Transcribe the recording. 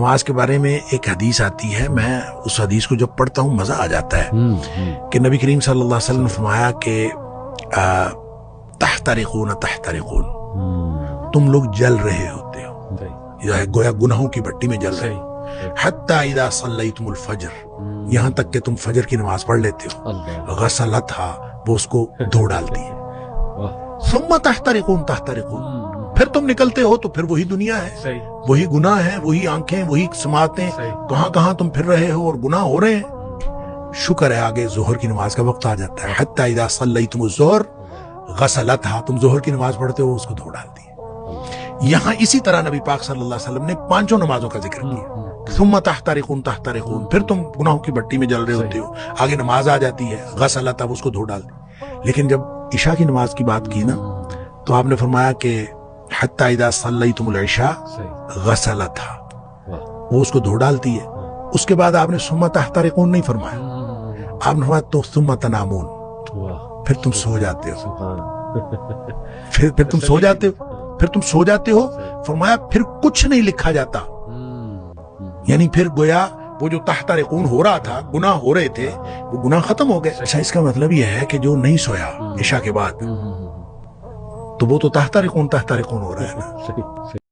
نماز کے بارے میں ایک حدیث آتی ہے، میں اس حدیث کو جب پڑھتا ہوں مزہ آ جاتا ہے کہ نبی کریم صلی اللہ علیہ وسلم نے فرمایا کہ تحترقون تحترقون، تم لوگ جل رہے ہوتے ہو، گویا گناہوں کی بھٹی میں جل رہے ہو، حتی اذا صلیتم الفجر، یہاں تک کہ تم فجر کی نماز پڑھ لیتے ہو، غسلتھا، وہ اس کو دھو ڈالتی ہے، ثم تحترقون تحترقون، پھر تم نکلتے ہو تو پھر وہی دنیا ہے، وہی گناہ ہے، وہی آنکھیں، وہی سماعتیں، کہاں کہاں تم پھر رہے ہو اور گناہ ہو رہے ہیں۔ شکر ہے آگے ظہر کی نماز کا وقت آ جاتا ہے، حتی اذا صلیتم الظہر غسلتھا، تم ظہر کی نماز پڑھتے ہو اس کو دھو ڈالتی ہے۔ یہاں اسی طرح نبی پاک صلی اللہ علیہ وسلم نے پانچوں نمازوں کا ذکر کیا، ثم تحترقون تحترقون، پھر تم گناہوں کی بھٹی میں جل رہے ہوتے ہو، آگے نماز آ جاتی ہے، غسلتھا، اس کو دھو ڈالتی۔ لیکن جب عشاء کی نماز کی بات کی نا تو آپ نے فرمایا کہ حتی اذا صلیتم العشاء غسلتھا، وہ اس کو دھو ڈالتی ہے۔ اس کے بعد آپ نے ثم تحترقون نہیں فرمایا، آپ نے فرمایا تو ثم تنامون، پھر تم سو جاتے ہو، پھر تم سو جاتے ہو، پھر تم سو جاتے ہو، فرمایا پھر کچھ نہیں لکھا جاتا، یعنی پھر گویا وہ جو تحترقون ہو رہا تھا، گناہ ہو رہے تھے، وہ گناہ ختم ہو گئے۔ اچھا، اس کا مطلب یہ ہے کہ جو نہیں سویا عشاء کے بعد تو وہ تو تحترقون تحترقون ہو رہا ہے نا۔